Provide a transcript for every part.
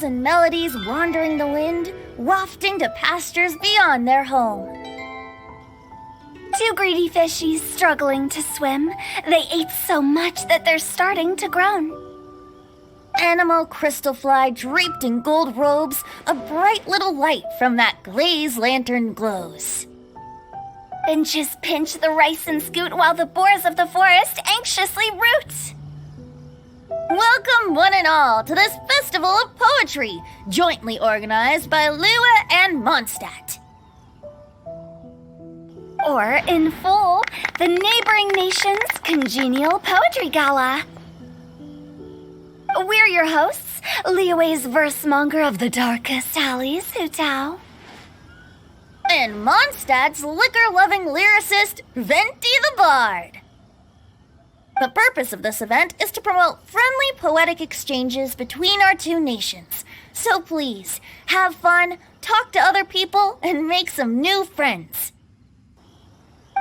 riddles and melodies wandering the wind, wafting to pastures beyond their home. Two greedy fishies struggling to swim. They ate so much that they're starting to groan. Animal crystal fly draped in gold robes, a bright little light from that glazed lantern glows. Finches pinch the rice and scoot while the boars of the forest anxiously root. Welcome one and all to this festival of poetry, jointly organized by Liyue and Mondstadt. Or, in full, the neighboring nation's Congenial Poetry Gala. We're your hosts, Liyue's verse-monger of the darkest alleys, Hu Tao. And Mondstadt's liquor-loving lyricist, Venti the Bard. The purpose of this event is to promote friendly poetic exchanges between our two nations. So please, have fun, talk to other people, and make some new friends.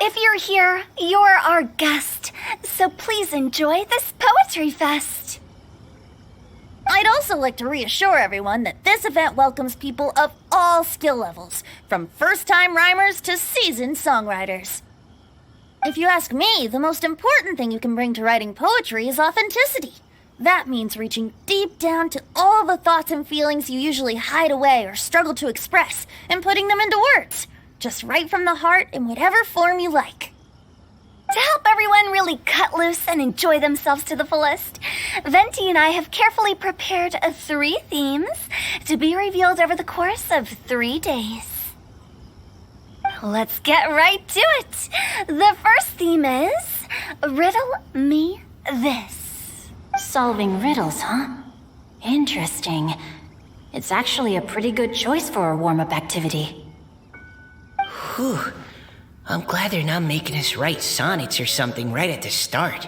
If you're here, you're our guest, so please enjoy this Poetry Fest. I'd also like to reassure everyone that this event welcomes people of all skill levels, from first-time rhymers to seasoned songwriters. If you ask me, the most important thing you can bring to writing poetry is authenticity. That means reaching deep down to all the thoughts and feelings you usually hide away or struggle to express, and putting them into words. Just write from the heart in whatever form you like. To help everyone really cut loose and enjoy themselves to the fullest, Venti and I have carefully prepared 3 themes to be revealed over the course of 3 days. Let's get right to it. The first theme is Riddle Me This. Solving riddles, huh? Interesting. It's actually a pretty good choice for a warm-up activity. Whew. I'm glad they're not making us write sonnets or something right at the start.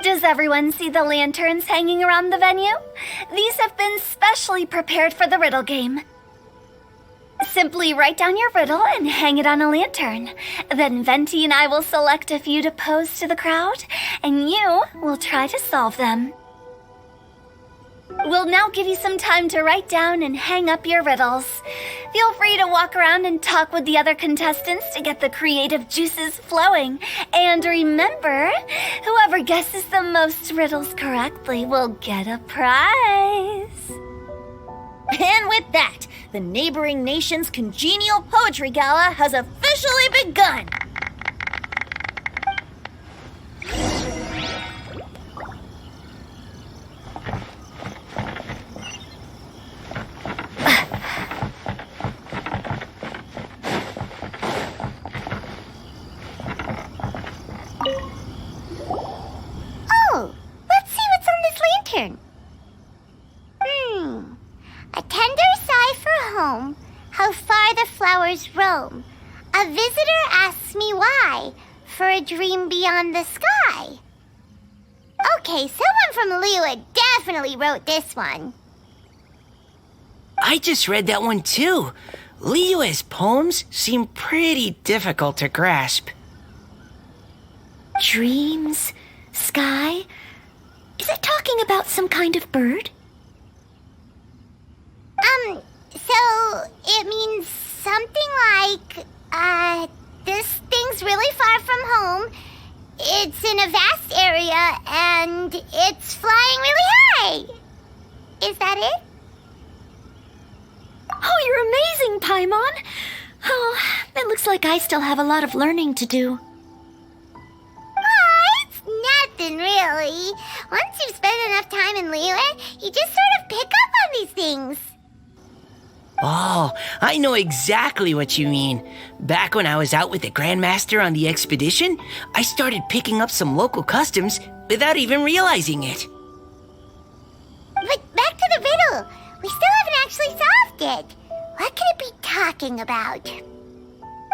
Does everyone see the lanterns hanging around the venue? These have been specially prepared for the riddle game. Simply write down your riddle and hang it on a lantern. Then Venti and I will select a few to pose to the crowd, and you will try to solve them. We'll now give you some time to write down and hang up your riddles. Feel free to walk around and talk with the other contestants to get the creative juices flowing. And remember, whoever guesses the most riddles correctly will get a prize. And with that, the neighboring nation's Congenial Poetry Gala has officially begun. Oh, let's see what's on this lantern. A tender sigh for home, how far the flowers roam. A visitor asks me why, for a dream beyond the sky. Okay, someone from Liyue definitely wrote this one. I just read that one too. Liyue's poems seem pretty difficult to grasp. Dreams? Sky? Is it talking about some kind of bird? So it means something like, this thing's really far from home. It's in a vast area, and it's flying really high. Is that it? Oh, you're amazing, Paimon. Oh, it looks like I still have a lot of learning to do. It's nothing, really. Once you've spent enough time in Liyue, you just sort of pick up on these things. Oh, I know exactly what you mean. Back when I was out with the Grandmaster on the expedition, I started picking up some local customs without even realizing it. But back to the riddle. We still haven't actually solved it. What could it be talking about?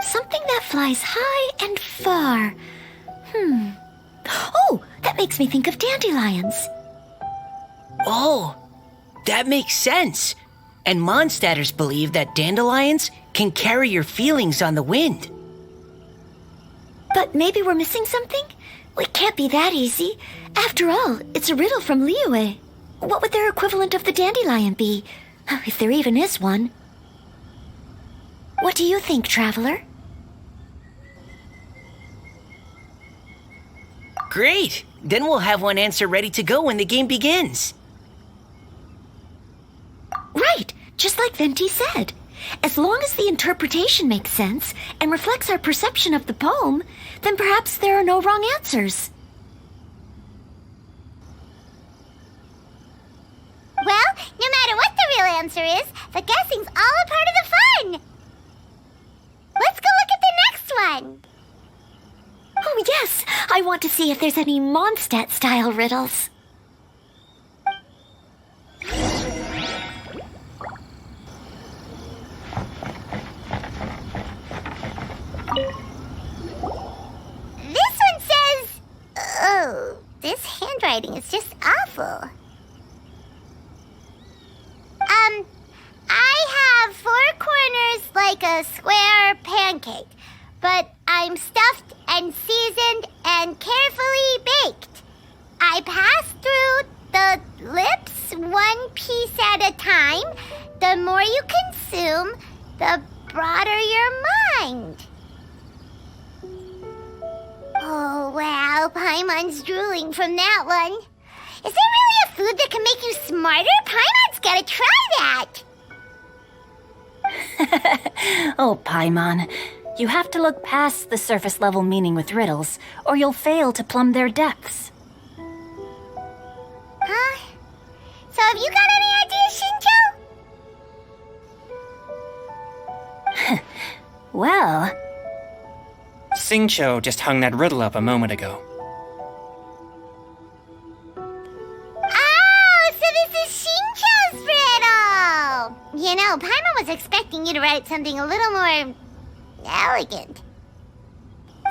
Something that flies high and far. Oh, that makes me think of dandelions. Oh, that makes sense. And Mondstatters believe that dandelions can carry your feelings on the wind. But maybe we're missing something? It can't be that easy. After all, it's a riddle from Liyue. What would their equivalent of the dandelion be? If there even is one. What do you think, Traveler? Great! Then we'll have one answer ready to go when the game begins. Right, just like Venti said. As long as the interpretation makes sense and reflects our perception of the poem, then perhaps there are no wrong answers. Well, no matter what the real answer is, the guessing's all a part of the fun. Let's go look at the next one. Oh yes, I want to see if there's any Mondstadt-style riddles. This one says... Oh, this handwriting is just awful. I have 4 corners like a square pancake, but I'm stuffed and seasoned and carefully baked. I pass through the lips 1 piece at a time. The more you consume, the broader your mind. Oh, wow, Paimon's drooling from that one. Is there really a food that can make you smarter? Paimon's gotta try that! Oh, Paimon. You have to look past the surface level meaning with riddles, or you'll fail to plumb their depths. Huh? So have you got any ideas, Xingqiu? Well, Xingqiu just hung that riddle up a moment ago. Oh, so this is Xingqiu's riddle! You know, Paimon was expecting you to write something a little more... elegant.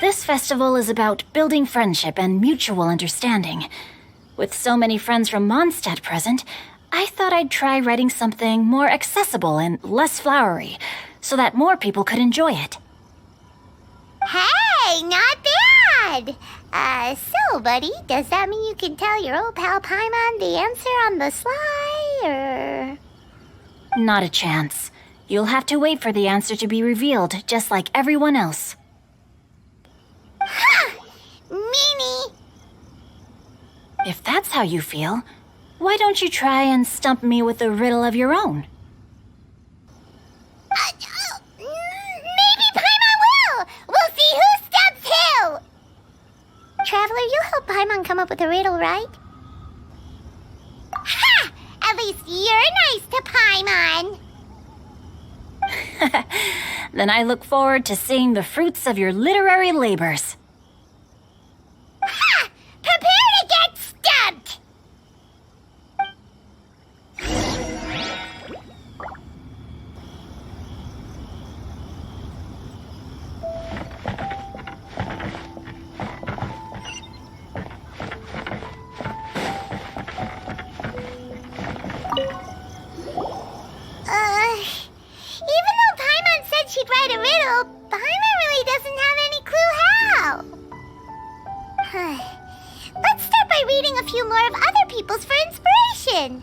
this festival is about building friendship and mutual understanding. With so many friends from Mondstadt present, I thought I'd try writing something more accessible and less flowery, so that more people could enjoy it. Hey, not bad! So, buddy, does that mean you can tell your old pal Paimon the answer on the sly, or...? Not a chance. You'll have to wait for the answer to be revealed, just like everyone else. Ha! Meanie! If that's how you feel, why don't you try and stump me with a riddle of your own? Maybe Paimon will! We'll see who stumps who! Traveler, you help Paimon come up with a riddle, right? Ha! At least you're nice to Paimon! Then I look forward to seeing the fruits of your literary labors. Ha! Prepare to get stumped! Even though Paimon said she'd write a riddle, Paimon really doesn't have any clue how. Let's start by reading a few more of other people's for inspiration.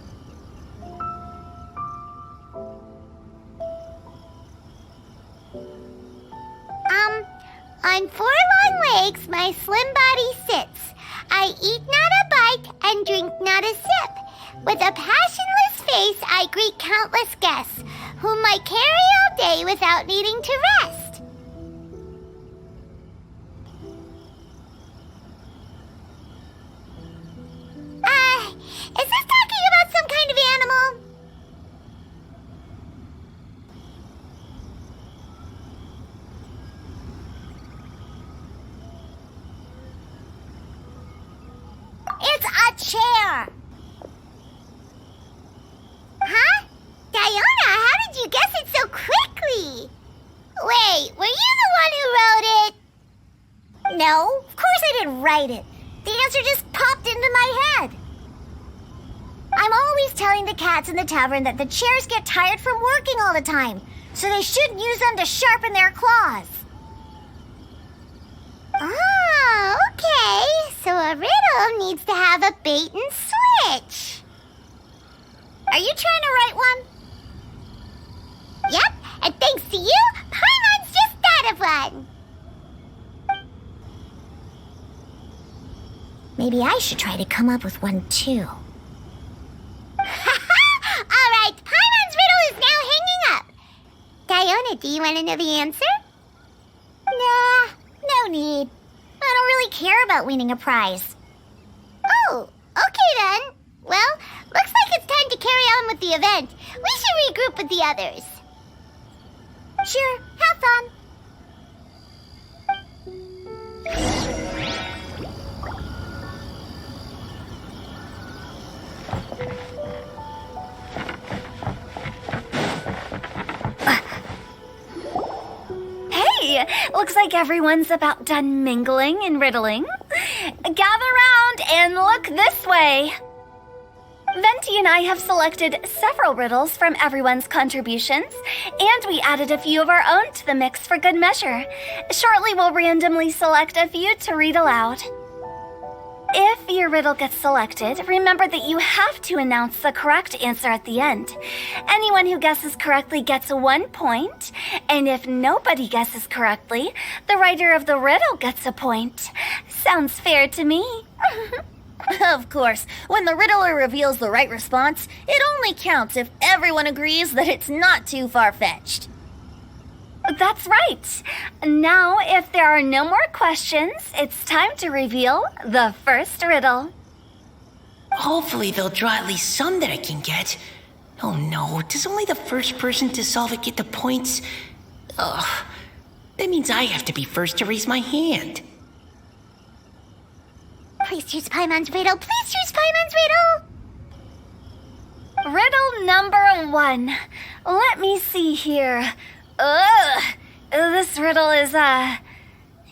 On 4 long legs, my slim body sits. I eat not a bite and drink not a sip. With a passionless face, I greet countless guests, whom I carry all day without needing to rest. Is this talking about some kind of animal? It's a chair! Huh? Diona, how did you guess it so quickly? Wait, were you the one who wrote it? No, of course I didn't write it. The answer just popped into my head. I'm always telling the cats in the tavern that the chairs get tired from working all the time, so they shouldn't use them to sharpen their claws. Oh, okay. So a riddle needs to have a bait and switch. Are you trying to write one? Yep, and thanks to you, Paimon's just thought of one. Maybe I should try to come up with one too. Alright, Paimon's riddle is now hanging up. Diona, do you want to know the answer? Nah, no need. I don't really care about winning a prize. Oh, okay then. Well, looks like it's time to carry on with the event. We should regroup with the others. Sure, have fun. Hey, looks like everyone's about done mingling and riddling. Gather round and look this way. Venti and I have selected several riddles from everyone's contributions, and we added a few of our own to the mix for good measure. Shortly, we'll randomly select a few to read aloud. If your riddle gets selected, remember that you have to announce the correct answer at the end. Anyone who guesses correctly gets 1 point, and if nobody guesses correctly, the writer of the riddle gets a point. Sounds fair to me. Of course, when the riddler reveals the right response, it only counts if everyone agrees that it's not too far-fetched. That's right. Now, if there are no more questions, it's time to reveal the first riddle. Hopefully they'll draw at least some that I can get. Oh no, does only the first person to solve it get the points? Ugh, that means I have to be first to raise my hand. Please choose Paimon's riddle. Please choose Paimon's riddle. Riddle number 1. Let me see here. This riddle is,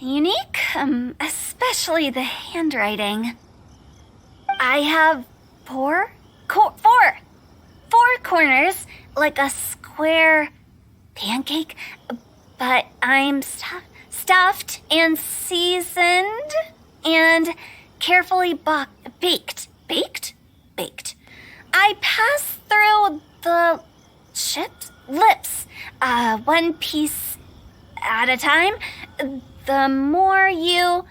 unique, especially the handwriting. I have four corners, like a square pancake, but I'm stuffed and seasoned and carefully baked. I pass through the chipped lips, one piece at a time. The more you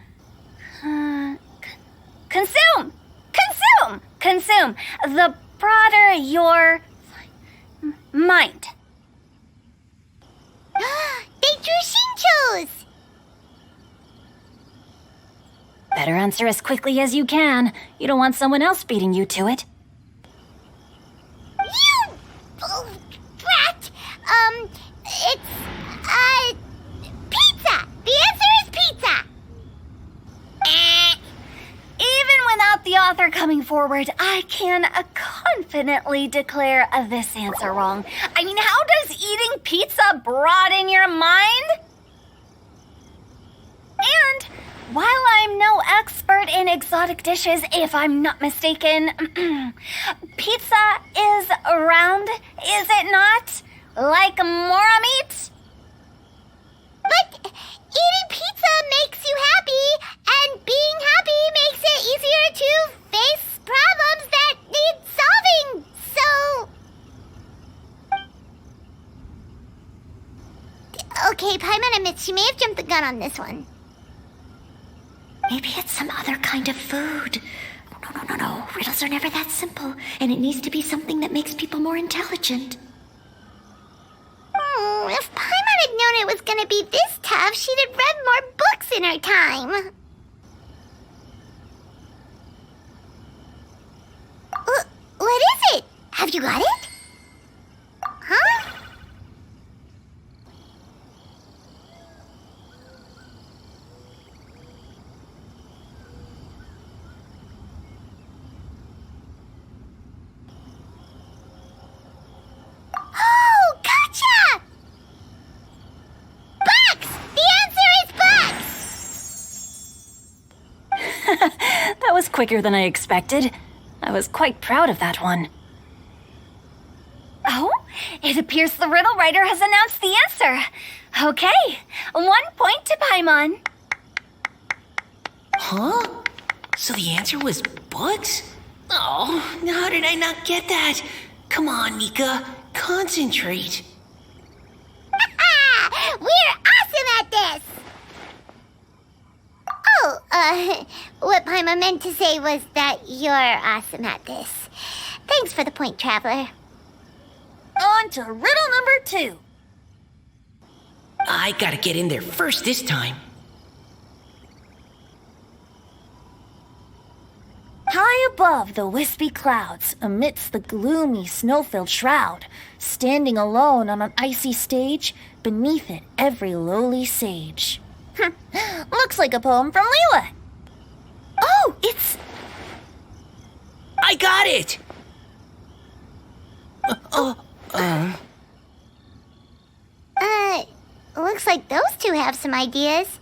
consume, the broader your mind. They drew Xingqiu's. Better answer as quickly as you can. You don't want someone else beating you to it. You brat! It's pizza. The answer is pizza. Even without the author coming forward, I can confidently declare this answer wrong. I mean, how does eating pizza broaden your mind? And while I'm no expert in exotic dishes, if I'm not mistaken, pizza is round, is it not? Like mora meat? But eating pizza makes you happy, and being happy makes it easier to face problems that need solving, so... Okay, Paimon admits she may have jumped the gun on this one. Maybe it's some other kind of food. No. Riddles are never that simple, and it needs to be something that makes people more intelligent. If Paimon had known it was gonna be this tough, she'd have read more books in her time. What is it? Have you got it? Huh? Oh, gotcha! Bucks! The answer is bucks! That was quicker than I expected. I was quite proud of that one. Oh, it appears the riddle writer has announced the answer. Okay, 1 point to Paimon. Huh? So the answer was books? Oh, how did I not get that? Come on, Mika. Concentrate. We're awesome at this! Oh, what Paima meant to say was that you're awesome at this. Thanks for the point, Traveler. On to riddle number 2. I gotta get in there first this time. High above the wispy clouds, amidst the gloomy snow-filled shroud, standing alone on an icy stage, beneath it every lowly sage. Looks like a poem from Leela. Oh, it's... I got it! Looks like those two have some ideas.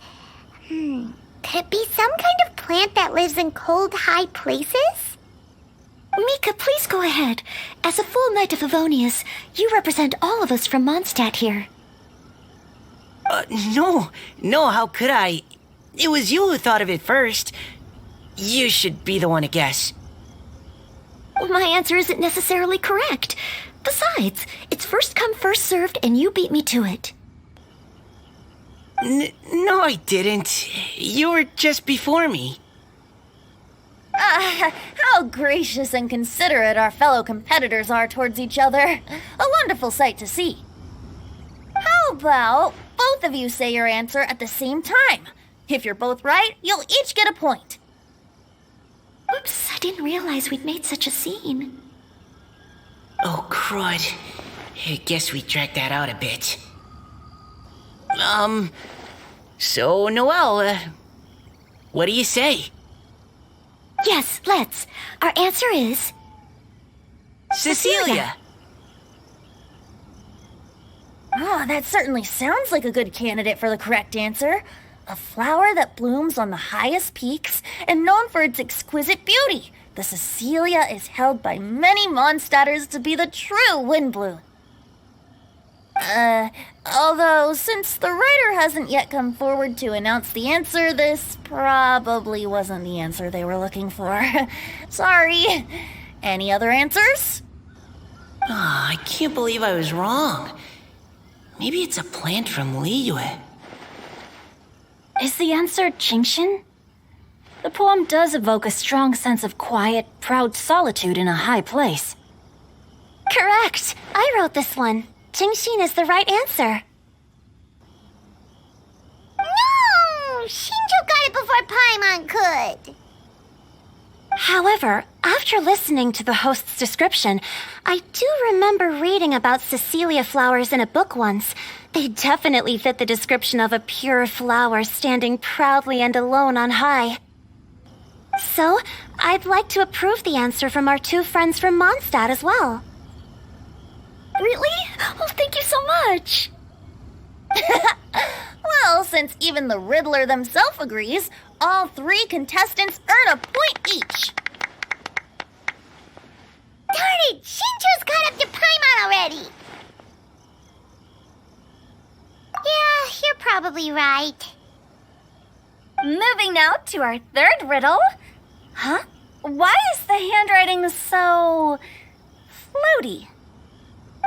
Could it be some kind of plant that lives in cold, high places? Mika, please go ahead. As a full Knight of Favonius, you represent all of us from Mondstadt here. No, how could I? It was you who thought of it first. You should be the one to guess. My answer isn't necessarily correct. Besides, it's first come, first served, and you beat me to it. No, I didn't. You were just before me. How gracious and considerate our fellow competitors are towards each other. A wonderful sight to see. How about both of you say your answer at the same time? If you're both right, you'll each get a point. Oops, I didn't realize we'd made such a scene. Oh, crud. I guess we dragged that out a bit. So, Noelle, what do you say? Yes, let's. Our answer is... Cecilia! Oh, that certainly sounds like a good candidate for the correct answer. A flower that blooms on the highest peaks and known for its exquisite beauty. The Cecilia is held by many Mondstadters to be the true windbloom. Although, since the writer hasn't yet come forward to announce the answer, this probably wasn't the answer they were looking for. Sorry. Any other answers? I can't believe I was wrong. Maybe it's a plant from Liyue. Is the answer Xingqiu? The poem does evoke a strong sense of quiet, proud solitude in a high place. Correct. I wrote this one. Xingqiu is the right answer. No! Xingqiu got it before Paimon could. However, after listening to the host's description, I do remember reading about Cecilia flowers in a book once. They definitely fit the description of a pure flower standing proudly and alone on high. So, I'd like to approve the answer from our two friends from Mondstadt as well. Really? Oh, thank you so much. Well, since even the Riddler themselves agrees, all 3 contestants earn a point each. Darn it! Xingqiu's caught up to Paimon already! Yeah, you're probably right. Moving now to our third riddle. Huh? Why is the handwriting so... floaty?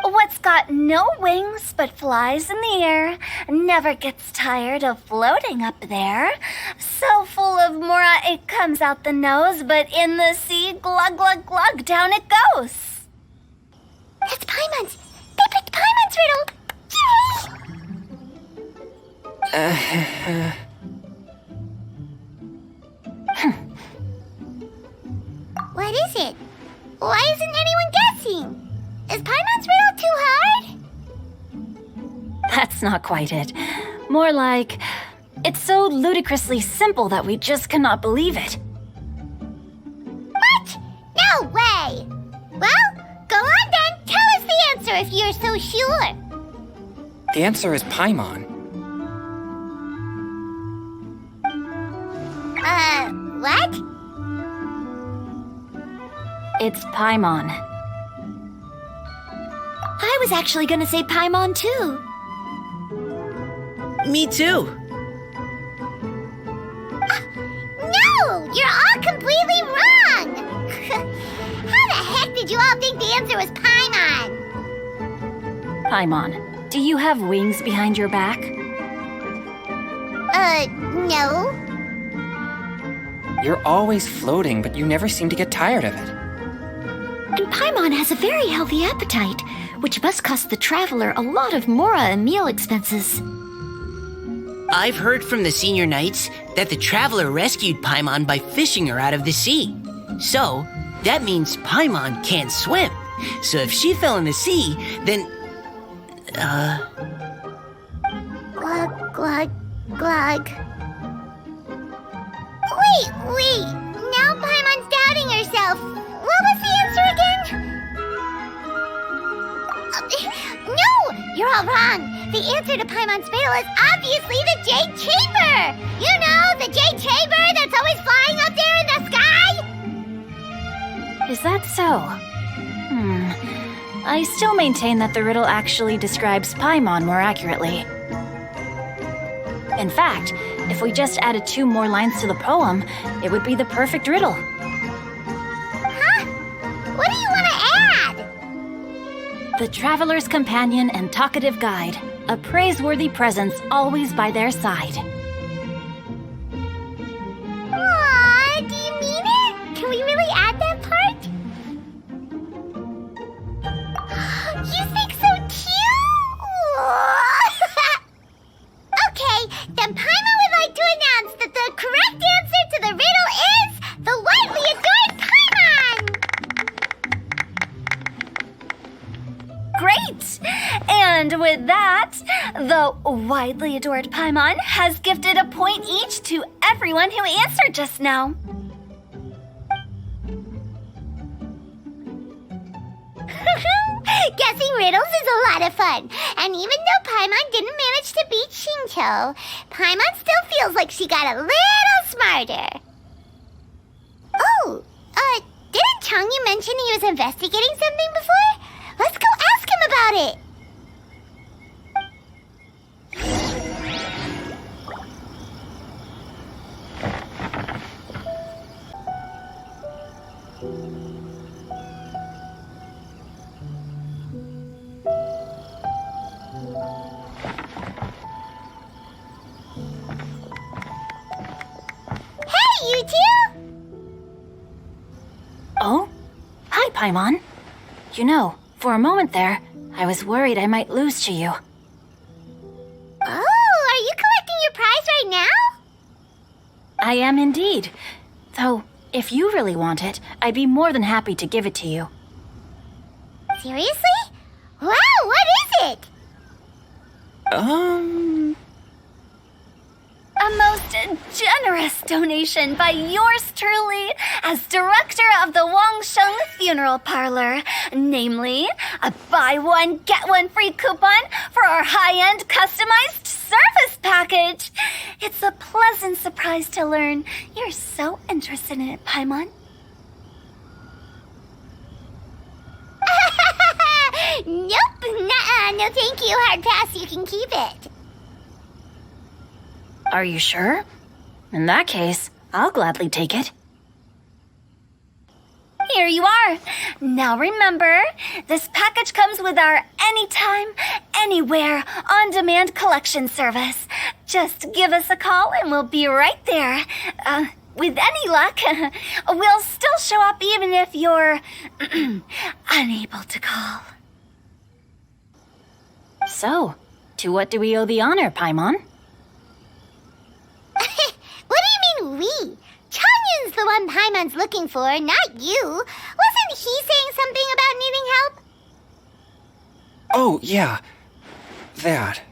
What's got no wings but flies in the air, never gets tired of floating up there. So full of mora it comes out the nose, but in the sea, glug glug glug, down it goes. That's Paimon's! They picked Paimon's riddle! Yay! What is it? Why isn't anyone guessing? Is Paimon's riddle too hard? That's not quite it. More like, it's so ludicrously simple that we just cannot believe it. What? No way! Well, go on then. Tell us the answer if you're so sure. The answer is Paimon. What? It's Paimon. I was actually gonna say Paimon too. Me too. No! You're all completely wrong! How the heck did did you all think the answer was Paimon? Paimon, do you have wings behind your back? No. You're always floating, but you never seem to get tired of it. And Paimon has a very healthy appetite, which must cost the traveler a lot of mora and meal expenses. I've heard from the senior knights that the traveler rescued Paimon by fishing her out of the sea. So, that means Paimon can't swim. So if she fell in the sea, then... Glug, glug, glug. Wait. Now Paimon's doubting herself. What was the answer again? No! You're all wrong. The answer to Paimon's riddle is obviously the Jade Chamber! You know, the Jade Chamber that's always flying up there in the sky? Is that so? I still maintain that the riddle actually describes Paimon more accurately. In fact, if we just added 2 more lines to the poem, it would be the perfect riddle. Huh? What do you want to add? The traveler's companion and talkative guide, a praiseworthy presence always by their side. Aw, do you mean it? Can we really add that part? You think so too? Okay, then Paimon would like to announce that the correct answer to the riddle is the widely adored Paimon! Great! And with that, the widely adored Paimon has gifted a point each to everyone who answered just now. Guessing riddles is a lot of fun. And even though Paimon didn't manage to beat Xingqiu, Paimon still feels like she got a little smarter. Oh, didn't Chongyun mention he was investigating something before? Let's go ask him about it. You two? Oh? Hi, Paimon. You know, for a moment there, I was worried I might lose to you. Oh, are you collecting your prize right now? I am indeed. Though, if you really want it, I'd be more than happy to give it to you. Seriously? Wow, what is it? A most generous donation by yours truly as director of the Wangsheng Funeral Parlor, namely a buy one, get one free coupon for our high-end customized service package. It's a pleasant surprise to learn you're so interested in it, Paimon. Nope, nuh-uh, no thank you, hard pass, you can keep it. Are you sure? In that case, I'll gladly take it. Here you are. Now remember, this package comes with our anytime, anywhere, on-demand collection service. Just give us a call and we'll be right there. With any luck, we'll still show up even if you're unable to call. So, to what do we owe the honor, Paimon? What do you mean we? Chongyun's the one Paimon's looking for, not you. Wasn't he saying something about needing help? Oh, yeah. That.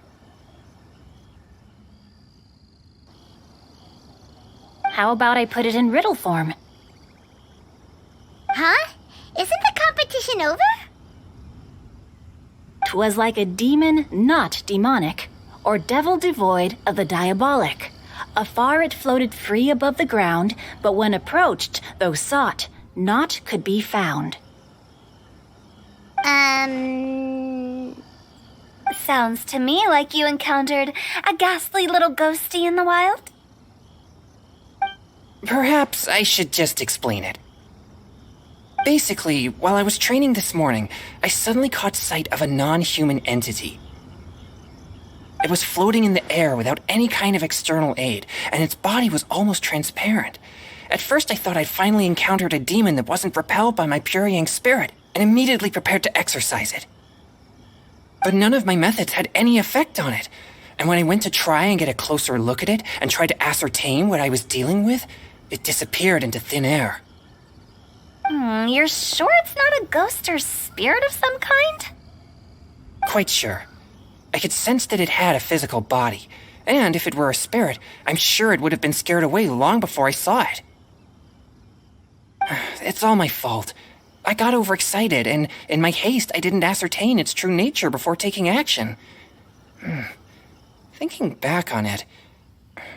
How about I put it in riddle form? Huh? Isn't the competition over? 'Twas like a demon not demonic, or devil devoid of the diabolic. Afar it floated free above the ground, but when approached, though sought, naught could be found. Sounds to me like you encountered a ghastly little ghostie in the wild. Perhaps I should just explain it. Basically, while I was training this morning, I suddenly caught sight of a non-human entity. It was floating in the air without any kind of external aid, and its body was almost transparent. At first I thought I'd finally encountered a demon that wasn't repelled by my pure yang spirit, and immediately prepared to exorcise it. But none of my methods had any effect on it, and when I went to try and get a closer look at it and tried to ascertain what I was dealing with, it disappeared into thin air. You're sure it's not a ghost or spirit of some kind? Quite sure. I could sense that it had a physical body, and if it were a spirit, I'm sure it would have been scared away long before I saw it. It's all my fault. I got overexcited, and in my haste, I didn't ascertain its true nature before taking action. Thinking back on it,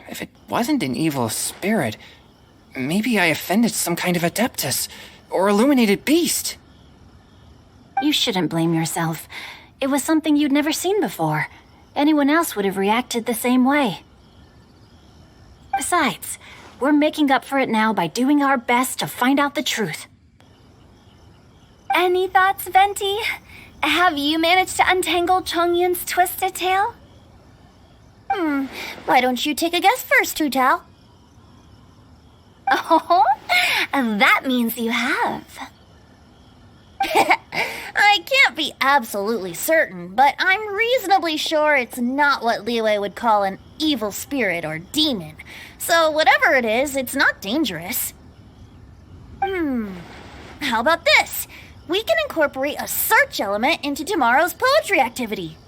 if it wasn't an evil spirit, maybe I offended some kind of adeptus or illuminated beast. You shouldn't blame yourself. It was something you'd never seen before. Anyone else would have reacted the same way. Besides, we're making up for it now by doing our best to find out the truth. Any thoughts, Venti? Have you managed to untangle Chongyun's twisted tail? Why don't you take a guess first, Hu Tao? Oh, that means you have. I can't be absolutely certain, but I'm reasonably sure it's not what Liyue would call an evil spirit or demon. So whatever it is, it's not dangerous. How about this? We can incorporate a search element into tomorrow's poetry activity.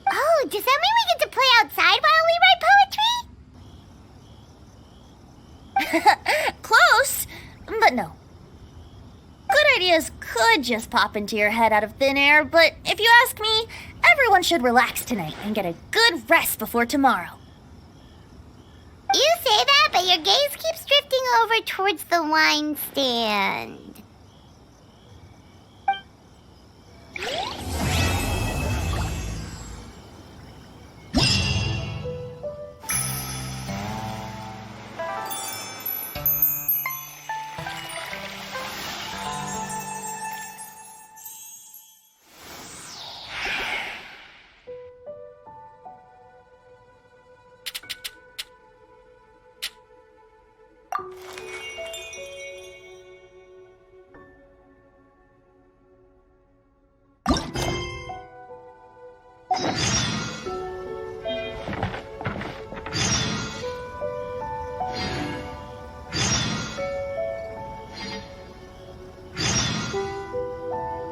Oh, does that mean we get to play outside while we write poetry? Close, but no. Good ideas could just pop into your head out of thin air, but if you ask me, everyone should relax tonight and get a good rest before tomorrow. You say that, but your gaze keeps drifting over towards the wine stand.